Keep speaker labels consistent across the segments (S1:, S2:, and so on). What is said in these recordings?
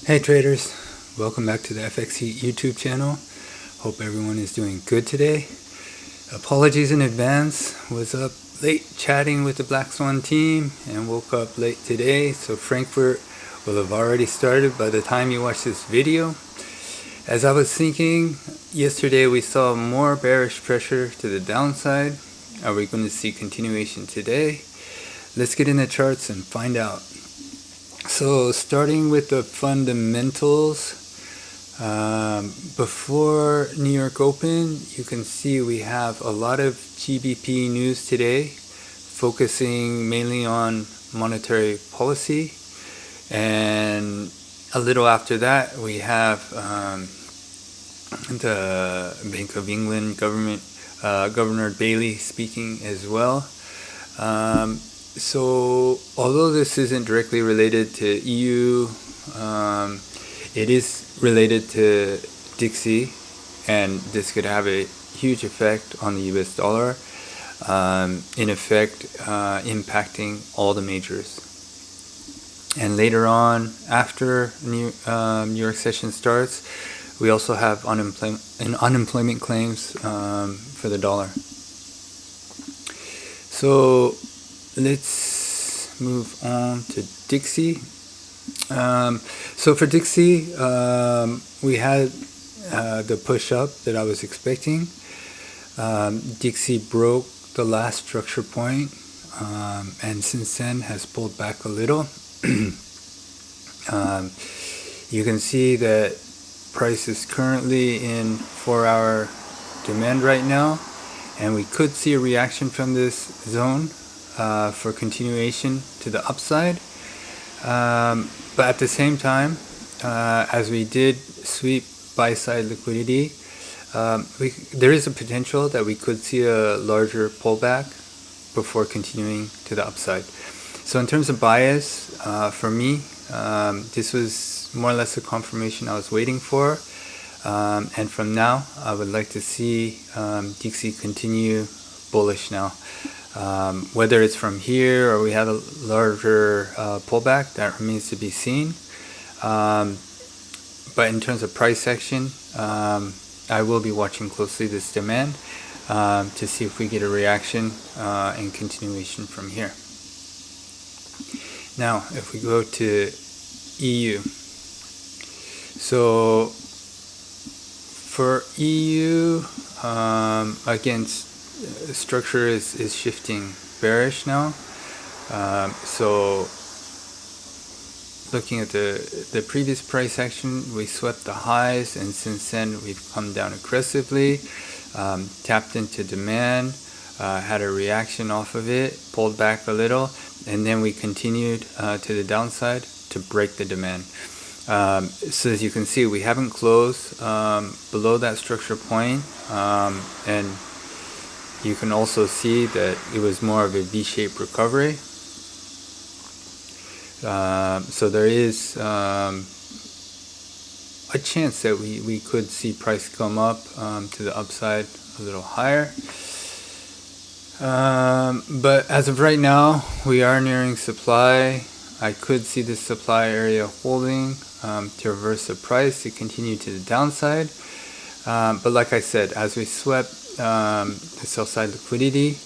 S1: Hey traders, welcome back to the FX YouTube channel. Hope everyone is doing good today. Apologies in advance, was up late chatting with the Black Swan team and woke up late today, so Frankfurt will have already started by the time you watch this video. As I was thinking, yesterday we saw more bearish pressure to the downside. Are we going to see continuation today? Let's get in the charts and find out. So starting with the fundamentals, before New York Open, you can see we have a lot of GBP news today, focusing mainly on monetary policy. And a little after that, we have the Bank of England Governor Bailey speaking as well. So although this isn't directly related to EU, it is related to DXY, and this could have a huge effect on the US dollar, in effect impacting all the majors. And later on, after New York session starts, we also have unemployment claims for the dollar. So let's move on to DXY. So for DXY, we had the push up that I was expecting. DXY broke the last structure point, and since then has pulled back a little. You can see that price is currently in 4-hour demand right now, and we could see a reaction from this zone for continuation to the upside. But at the same time, as we did sweep buy-side liquidity, there is a potential that we could see a larger pullback before continuing to the upside. So in terms of bias, for me, this was more or less a confirmation I was waiting for. And from now, I would like to see DXY continue bullish now. Whether it's from here or we have a larger pullback, that remains to be seen. But in terms of price action, I will be watching closely this demand to see if we get a reaction and continuation from here. Now, if we go to EU. So for EU, again, structure is shifting bearish now. So looking at the previous price action, we swept the highs, and since then we've come down aggressively, tapped into demand, had a reaction off of it, pulled back a little, and then we continued to the downside to break the demand. So as you can see, we haven't closed below that structure point, and you can also see that it was more of a V-shaped recovery. So there is a chance that we could see price come up to the upside a little higher. But as of right now, we are nearing supply. I could see the supply area holding to reverse the price to continue to the downside. But like I said, as we swept the sell side liquidity,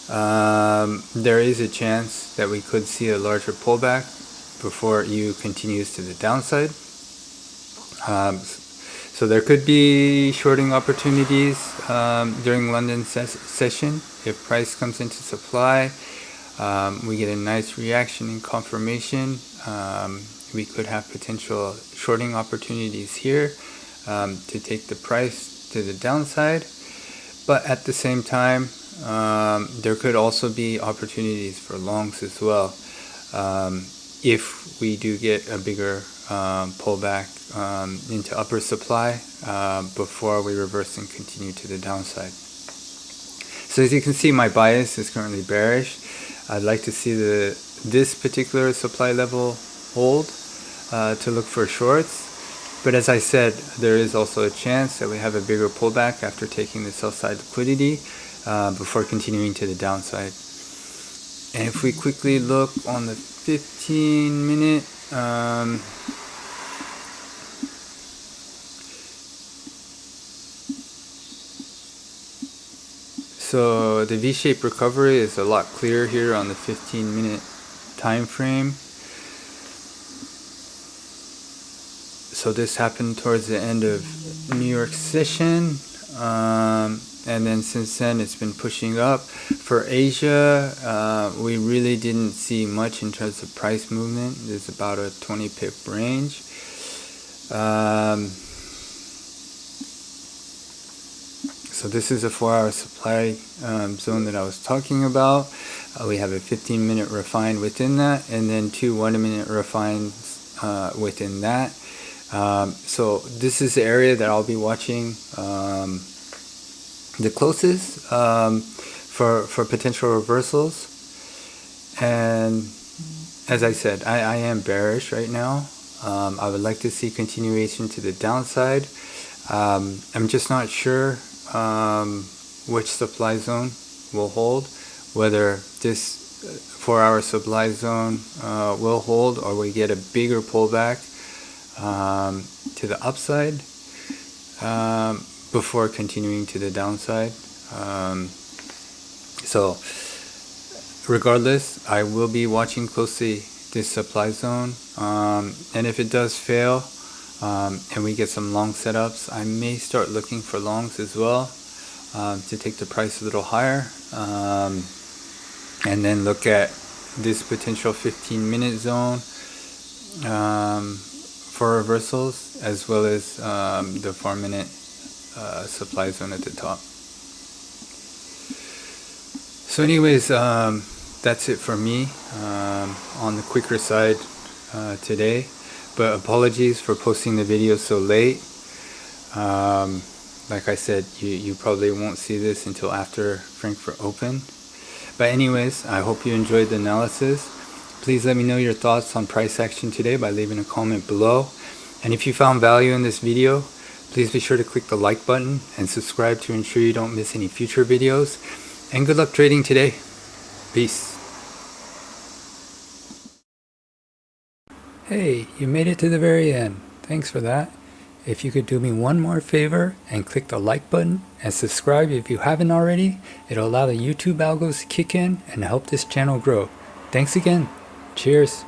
S1: there is a chance that we could see a larger pullback before EU continues to the downside. So there could be shorting opportunities during London session. If price comes into supply, we get a nice reaction and confirmation. We could have potential shorting opportunities here to take the price to the downside. But at the same time, there could also be opportunities for longs as well, if we do get a bigger pullback into upper supply before we reverse and continue to the downside. So as you can see, my bias is currently bearish. I'd like to see this particular supply level hold to look for shorts. But as I said, there is also a chance that we have a bigger pullback after taking the sell side liquidity before continuing to the downside. And if we quickly look on the 15-minute, So the V-shaped recovery is a lot clearer here on the 15-minute time frame. So this happened towards the end of New York session, and then since then it's been pushing up. For Asia, we really didn't see much in terms of price movement. There's about a 20 pip range. So this is a 4-hour supply zone that I was talking about. We have a 15-minute refine within that, and then 2 1-minute refines within that. So this is the area that I'll be watching the closest for potential reversals. And as I said, I am bearish right now. I would like to see continuation to the downside. I'm just not sure which supply zone will hold, whether this 4-hour supply zone will hold, or we get a bigger pullback to the upside before continuing to the downside. So regardless, I will be watching closely this supply zone, and if it does fail and we get some long setups, I may start looking for longs as well to take the price a little higher, and then look at this potential 15-minute zone for reversals, as well as the 4-minute supply zone at the top. So anyways, that's it for me on the quicker side today, but apologies for posting the video so late. Like I said, you probably won't see this until after Frankfurt Open. But anyways, I hope you enjoyed the analysis. Please let me know your thoughts on price action today by leaving a comment below. And if you found value in this video, please be sure to click the like button and subscribe to ensure you don't miss any future videos. And good luck trading today. Peace. Hey, you made it to the very end. Thanks for that. If you could do me one more favor and click the like button and subscribe if you haven't already, it'll allow the YouTube algos to kick in and help this channel grow. Thanks again. Cheers.